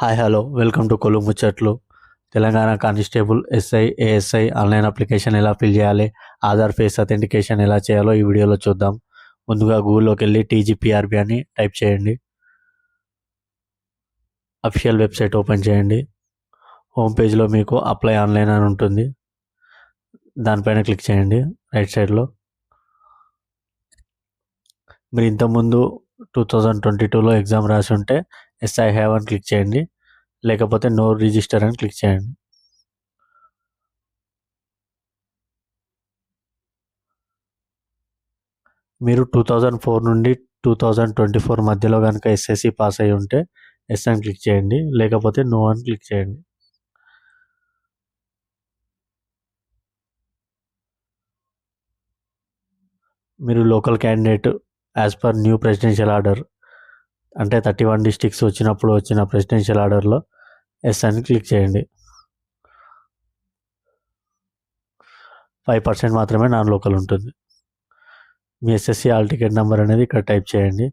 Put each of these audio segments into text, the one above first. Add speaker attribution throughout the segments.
Speaker 1: Hi hello welcome to కొలు ముచ్చట్లు. Telangana constable SI ASI online application ఎలా ఫిల్ చేయాలి, ఆధార్ ఫేస్ అథెంటికేషన్ ఎలా చేయాలో ఈ వీడియోలో చూద్దాం. ముందుగా గూగుల్లోకి వెళ్ళి టీజీపీఆర్బీ అని టైప్ చేయండి. అఫీషియల్ వెబ్సైట్ ఓపెన్ చేయండి. హోమ్ పేజ్లో మీకు అప్లై ఆన్లైన్ అని ఉంటుంది, దానిపైన క్లిక్ చేయండి. రైట్ సైడ్లో మీరు ఇంతకుముందు 2022లో ఎగ్జామ్ రాసి ఉంటే ఎస్ఐ హ్యావ్ అని క్లిక్ చేయండి, లేకపోతే నో రిజిస్టర్ అని క్లిక్ చేయండి. మీరు 2004 నుండి 2024 మధ్యలో కనుక ఎస్ఎస్సి పాస్ అయి ఉంటే ఎస్ అని క్లిక్ చేయండి, లేకపోతే నో అని క్లిక్ చేయండి. మీరు local candidate as per new presidential order అంటే 31 డిస్ట్రిక్ట్స్ వచ్చినప్పుడు వచ్చిన ప్రెసిడెన్షియల్ ఆర్డర్లో ఎస్ అని క్లిక్ చేయండి. 5% మాత్రమే నాన్ లోకల్ ఉంటుంది. మీ ఎస్ఎస్సి ఆల్ టికెట్ నెంబర్ అనేది ఇక్కడ టైప్ చేయండి.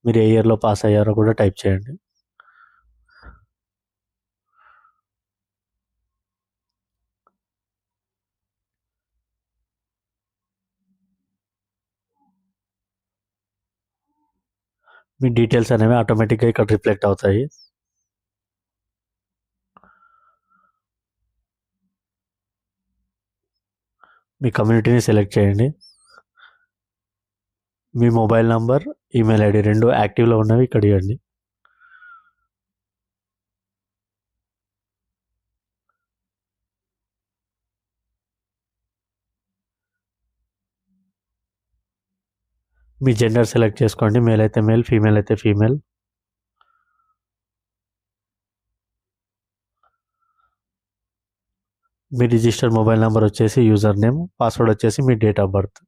Speaker 1: మీరు ఏ ఇయర్లో పాస్ అయ్యారో కూడా టైప్ చేయండి. మీ డీటెయిల్స్ అనేవి ఆటోమేటిక్గా ఇక్కడ రిఫ్లెక్ట్ అవుతాయి. మీ కమ్యూనిటీని సెలెక్ట్ చేయండి. మీ మొబైల్ నంబర్, ఈమెయిల్ ఐడి రెండు యాక్టివ్లో ఉన్నవి ఇక్కడ ఇవ్వండి. మీ జెండర్ సెలెక్ట్ చేసుకోండి, మేల్ అయితే మేల్, ఫీమేల్ అయితే ఫీమేల్. మీ రిజిస్టర్ మొబైల్ నెంబర్ వచ్చేసి యూజర్ నేమ్, పాస్వర్డ్ వచ్చేసి మీ డేట్ ఆఫ్ బర్త్.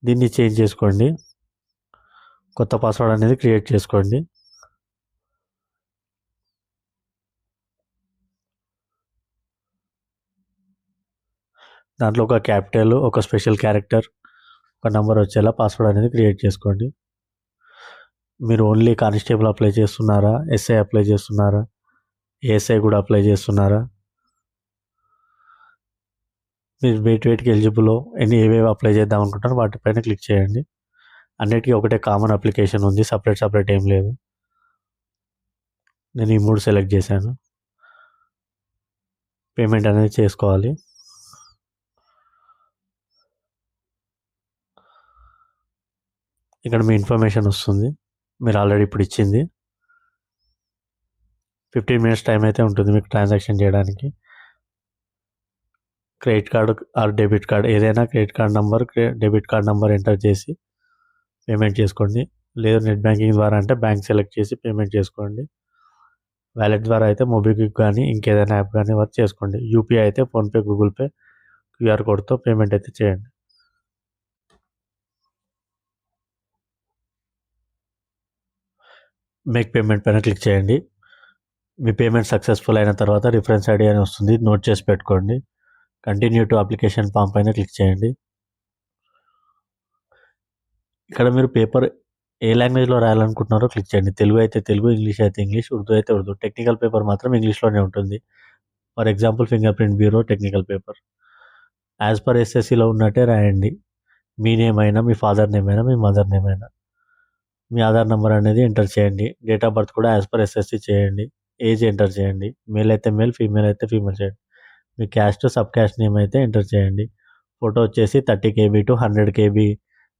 Speaker 1: దీన్ని చేంజ్ చేసుకోండి, కొత్త పాస్వర్డ్ అనేది క్రియేట్ చేసుకోండి. దాంట్లో ఒక క్యాపిటల్, ఒక స్పెషల్ క్యారెక్టర్, ఒక నెంబర్ వచ్చేలా పాస్వర్డ్ అనేది క్రియేట్ చేసుకోండి. మీరు ఓన్లీ కానిస్టేబుల్ అప్లై చేస్తున్నారా, ఎస్ఐ అప్లై చేస్తున్నారా, ఏఎస్ఐ కూడా అప్లై చేస్తున్నారా, మీరు వేటికి ఎలిజిబుల్ ఏవేవి అప్లై చేద్దాం అనుకుంటారో వాటిపైన క్లిక్ చేయండి. అన్నిటికీ ఒకటే కామన్ అప్లికేషన్ ఉంది, సపరేట్ ఏం లేదు. నేను ఈ 3 సెలెక్ట్ చేశాను. పేమెంట్ అనేది చేసుకోవాలి. ఇక్కడ మీ ఇన్ఫర్మేషన్ వస్తుంది, మీరు ఆల్రెడీ ఇప్పుడు ఇచ్చింది. 15 మినిట్స్ టైం అయితే ఉంటుంది మీకు ట్రాన్సాక్షన్ చేయడానికి. Credit card or debit card, ఏదైనా credit card number, debit card number enter చేసి పేమెంట్ చేసుకోండి. లేదు నెట్ బ్యాంకింగ్ ద్వారా అంటే బ్యాంక్ సెలెక్ట్ చేసి పేమెంట్ చేసుకోండి. వ్యాలెట్ ద్వారా అయితే మొబిక్విక్ కానీ ఇంకేదైనా యాప్ కానీ వర్క్ చేసుకోండి. యూపీఐ అయితే ఫోన్పే, గూగుల్ పే, క్యూఆర్ కోడ్తో పేమెంట్ అయితే చేయండి. మేక్ పేమెంట్ పైన క్లిక్ చేయండి. మీ పేమెంట్ సక్సెస్ఫుల్ అయిన తర్వాత రిఫరెన్స్ ఐడి అని వస్తుంది, నోట్ చేసి పెట్టుకోండి. కంటిన్యూ టు అప్లికేషన్ ఫామ్ పైన క్లిక్ చేయండి. ఇక్కడ మీరు పేపర్ ఏ లాంగ్వేజ్లో రాయాలనుకుంటున్నారో క్లిక్ చేయండి. తెలుగు అయితే తెలుగు, ఇంగ్లీష్ అయితే ఇంగ్లీష్, ఉర్దూ అయితే ఉర్దూ. టెక్నికల్ పేపర్ మాత్రం ఇంగ్లీష్లోనే ఉంటుంది. For example finger print bureau technical paper. As per ఎస్ఎస్సిలో ఉన్నట్టే రాయండి. మీ నేమ్ అయినా, మీ ఫాదర్ నేమ్ అయినా, మీ మదర్ నేమ్ అయినా. మీ ఆధార్ నెంబర్ అనేది ఎంటర్ చేయండి. డేట్ ఆఫ్ బర్త్ కూడా యాజ్ పర్ ఎస్ఎస్సి చేయండి. ఏజ్ ఎంటర్ చేయండి. మేల్ అయితే మేల్, ఫీమేల్ అయితే ఫీమేల్ చేయండి. మీ క్యాస్ట్, సబ్ క్యాస్ట్ నేమ్ అయితే ఎంటర్ చేయండి. ఫోటో వచ్చేసి 30 KB టు 100 KB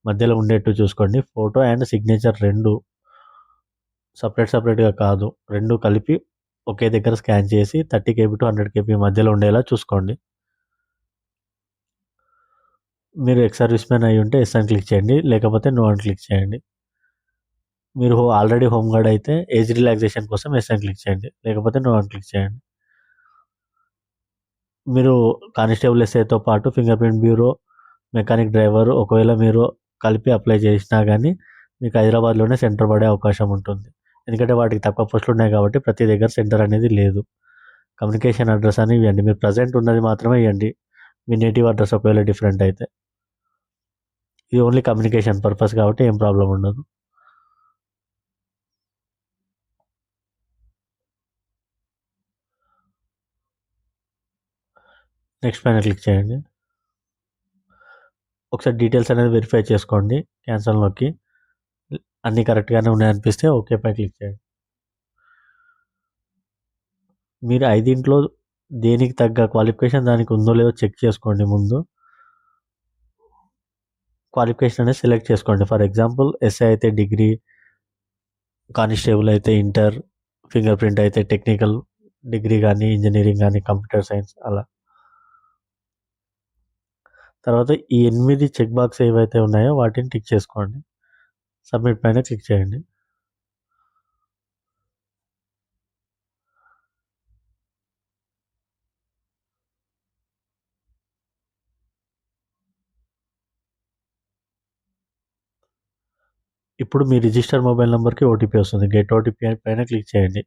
Speaker 1: మధ్యలో ఉండేట్టు చూసుకోండి. ఫోటో అండ్ సిగ్నేచర్ రెండు సపరేట్గా కాదు, రెండు కలిపి ఒకే దగ్గర స్కాన్ చేసి 30 KB టు 100 KB మధ్యలో ఉండేలా చూసుకోండి. మీరు ఎక్స్ సర్వీస్ మ్యాన్ అయి ఉంటే ఎస్ అని క్లిక్ చేయండి, లేకపోతే నో అని క్లిక్ చేయండి. మీరు ఆల్రెడీ హోమ్ గార్డ్ అయితే ఏజ్ రిలాక్సేషన్ కోసం ఎస్ అని క్లిక్ చేయండి, లేకపోతే నో అని క్లిక్ చేయండి. మీరు కానిస్టేబుల్ ఎస్ఐతో పాటు finger print bureau, mechanic driver ఒకవేళ మీరు కలిపి అప్లై చేసినా కానీ మీకు హైదరాబాద్లోనే సెంటర్ పడే అవకాశం ఉంటుంది. ఎందుకంటే వాటికి తక్కువ పోస్టులు ఉన్నాయి కాబట్టి ప్రతి దగ్గర సెంటర్ అనేది లేదు. కమ్యూనికేషన్ అడ్రస్ అని ఇవ్వండి, మీరు ప్రజెంట్ ఉన్నది మాత్రమే ఇవ్వండి. మీ నేటివ్ అడ్రస్ ఒకవేళ డిఫరెంట్ అయితే. ఇది ఓన్లీ కమ్యూనికేషన్ పర్పస్ కాబట్టి ఏం ప్రాబ్లం ఉండదు. నెక్స్ట్ పైన క్లిక్ చేయండి. ఒకసారి డీటెయిల్స్ అనేది వెరిఫై చేసుకోండి. క్యాన్సల్‌లోకి అన్నీ కరెక్ట్‌గానే ఉన్నాయనిపిస్తే ఓకే పై క్లిక్ చేయండి. మీరు 5 దేనికి తగ్గ క్వాలిఫికేషన్ దానికి ఉందో లేదో చెక్ చేసుకోండి ముందు. క్వాలిఫికేషన్ అనేది సెలెక్ట్ చేసుకోండి. ఫర్ ఎగ్జాంపుల్ ఎస్ఐ అయితే డిగ్రీ, కానిస్టేబుల్ అయితే ఇంటర్, ఫింగర్ ప్రింట్ అయితే టెక్నికల్ డిగ్రీ కానీ, ఇంజనీరింగ్ కానీ, కంప్యూటర్ సైన్స్ అలా. తర్వాత ఈ 8 చెక్ బాక్స్ ఏవైతే ఉన్నాయో వాటిని టిక్ చేసుకోండి. సబ్మిట్ పైన క్లిక్ చేయండి. ఇప్పుడు మీ రిజిస్టర్ మొబైల్ నెంబర్కి ఓటీపీ వస్తుంది. గెట్ ఓటీపీ పైన క్లిక్ చేయండి.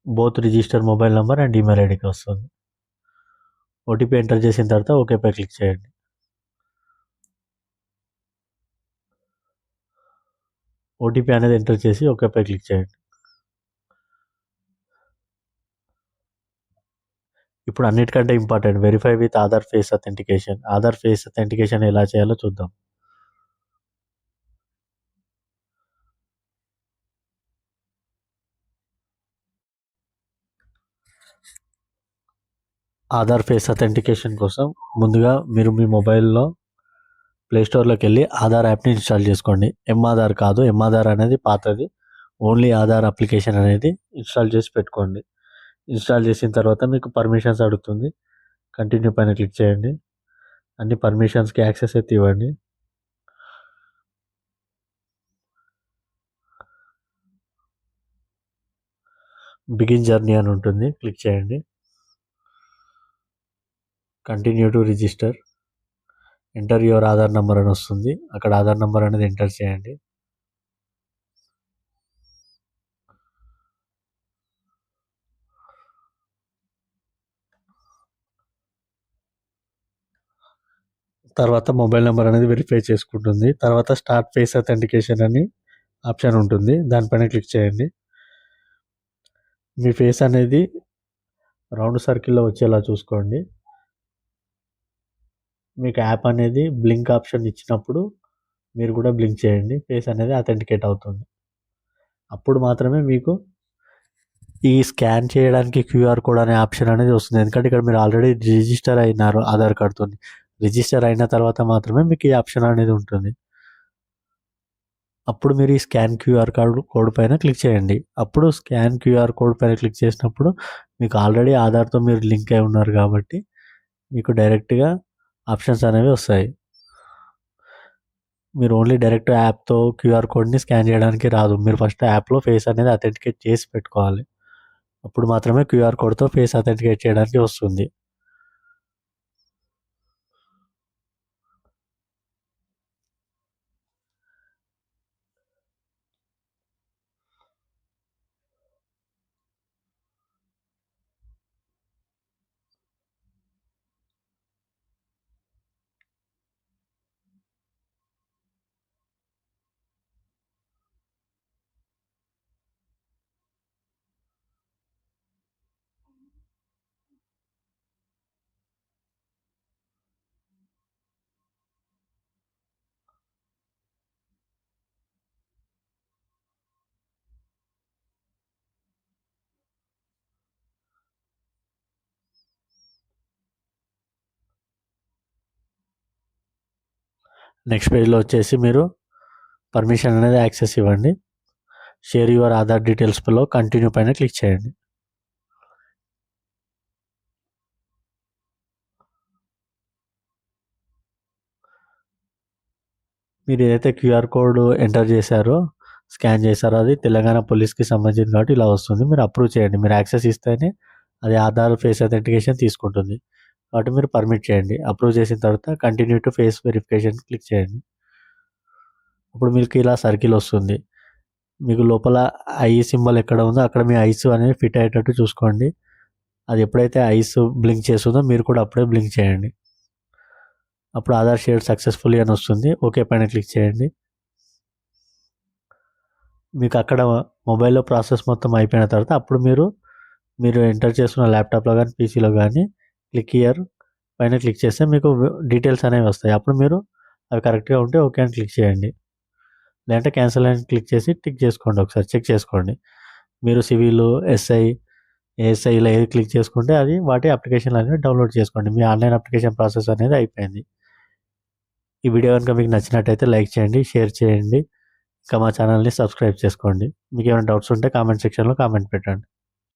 Speaker 1: Both register mobile number and email ఐడికి వస్తుంది. ఓటీపీ ఎంటర్ చేసిన తర్వాత ఓకే పై క్లిక్ చేయండి. ఓటీపీ అనేది ఎంటర్ చేసి ఓకే పై క్లిక్ చేయండి. ఇప్పుడు అన్నిటికంటే important verify with Aadhaar face authentication. Aadhaar face authentication ఎలా చేయాలో చూద్దాం. ఆధార్ ఫేస్ అథెంటికేషన్ కోసం ముందుగా మీరు మీ మొబైల్లో ప్లేస్టోర్లోకి వెళ్ళి ఆధార్ యాప్ని ఇన్స్టాల్ చేసుకోండి. ఆధార్ కాదు, ఆధార్ అనేది పాతది. ఓన్లీ ఆధార్ అప్లికేషన్ అనేది ఇన్స్టాల్ చేసి పెట్టుకోండి. ఇన్స్టాల్ చేసిన తర్వాత మీకు పర్మిషన్స్ అడుగుతుంది. కంటిన్యూ పైన క్లిక్ చేయండి. అన్ని పర్మిషన్స్కి యాక్సెస్ అయితే ఇవ్వండి. బిగిన్ జర్నీ అని ఉంటుంది, క్లిక్ చేయండి. Continue to register. Enter your Aadhaar number అని వస్తుంది. అక్కడ ఆధార్ నెంబర్ అనేది ఎంటర్ చేయండి. తర్వాత మొబైల్ నెంబర్ అనేది వెరిఫై చేసుకుంటుంది. తర్వాత స్టార్ట్ ఫేస్ అథెంటికేషన్ అని ఆప్షన్ ఉంటుంది, దానిపైన క్లిక్ చేయండి. మీ ఫేస్ అనేది రౌండ్ సర్కిల్లో వచ్చేలా చూసుకోండి. మీకు యాప్ అనేది బ్లింక్ ఆప్షన్ ఇచ్చినప్పుడు మీరు కూడా బ్లింక్ చేయండి. ఫేస్ అనేది అథెంటికేట్ అవుతుంది. అప్పుడు మాత్రమే మీకు ఈ స్కాన్ చేయడానికి క్యూఆర్ కోడ్ అనే ఆప్షన్ అనేది వస్తుంది. ఎందుకంటే ఇక్కడ మీరు ఆల్రెడీ రిజిస్టర్ అయినారు ఆధార్ కార్డ్తో. రిజిస్టర్ అయిన తర్వాత మాత్రమే మీకు ఈ ఆప్షన్ అనేది ఉంటుంది. అప్పుడు మీరు ఈ స్కాన్ క్యూఆర్ కోడ్ పైన క్లిక్ చేయండి. అప్పుడు స్కాన్ క్యూఆర్ కోడ్ పైన క్లిక్ చేసినప్పుడు మీకు ఆల్రెడీ ఆధార్తో మీరు లింక్ అయి ఉన్నారు కాబట్టి మీకు డైరెక్ట్గా ఆప్షన్స్ అనేవి వస్తాయి. మీరు ఓన్లీ డైరెక్ట్ యాప్తో క్యూఆర్ కోడ్ని స్కాన్ చేయడానికి రాదు. మీరు ఫస్ట్ యాప్లో ఫేస్ అనేది అథెంటికేట్ చేసి పెట్టుకోవాలి. అప్పుడు మాత్రమే క్యూఆర్ కోడ్తో ఫేస్ అథెంటికేట్ చేయడానికి వస్తుంది. నెక్స్ట్ పేజ్లో వచ్చేసి మీరు పర్మిషన్ అనేది యాక్సెస్ ఇవ్వండి. షేర్ యువర్ ఆధార్ డీటెయిల్స్లో కంటిన్యూ పైన క్లిక్ చేయండి. మీరు ఏదైతే క్యూఆర్ కోడ్ ఎంటర్ చేశారో, స్కాన్ చేశారో అది తెలంగాణ పోలీస్కి సంబంధించింది కాబట్టి ఇలా వస్తుంది. మీరు అప్రూవ్ చేయండి. మీరు యాక్సెస్ ఇస్తేనే అది ఆధార్ ఫేస్ అథెంటికేషన్ తీసుకుంటుంది కాబట్టి మీరు పర్మిట్ చేయండి. అప్రూవ్ చేసిన తర్వాత continue to face verification click చేయండి. అప్పుడు మీకు ఇలా సర్కిల్ వస్తుంది. మీకు లోపల ఐ సింబల్ ఎక్కడ ఉందో అక్కడ మీ ఐస్ అనేది ఫిట్ అయ్యేటట్టు చూసుకోండి. అది ఎప్పుడైతే ఐస్ బ్లింక్ చేస్తుందో మీరు కూడా అప్పుడే బ్లింక్ చేయండి. అప్పుడు ఆధార్ షేర్ సక్సెస్ఫుల్లీ అని వస్తుంది. ఓకే పైన క్లిక్ చేయండి. మీకు అక్కడ మొబైల్లో ప్రాసెస్ మొత్తం అయిపోయిన తర్వాత అప్పుడు మీరు ఎంటర్ చేస్తున్న ల్యాప్టాప్లో కానీ పీసీలో కానీ క్లిక్ హియర్ పైన క్లిక్ చేస్తే మీకు డీటెయిల్స్ అనేవి వస్తాయి. అప్పుడు మీరు అవి కరెక్ట్‌గా ఉంటే ఓకే అని క్లిక్ చేయండి. లేదంటే క్యాన్సిల్ అని క్లిక్ చేసి టిక్ చేసుకోండి, ఒకసారి చెక్ చేసుకోండి. మీరు సివిల్, ఎస్ఐ, ఏఎస్ఐ ఇలా ఏది క్లిక్ చేసుకుంటే అది వాటి అప్లికేషన్లు అనేవి డౌన్లోడ్ చేసుకోండి. మీ ఆన్లైన్ అప్లికేషన్ ప్రాసెస్ అనేది అయిపోయింది. ఈ వీడియో కనుక మీకు నచ్చినట్టయితే లైక్ చేయండి, షేర్ చేయండి. ఇంకా మా ఛానల్ని సబ్స్క్రైబ్ చేసుకోండి. మీకు ఏమైనా డౌట్స్ ఉంటే కామెంట్ సెక్షన్లో కామెంట్ పెట్టండి.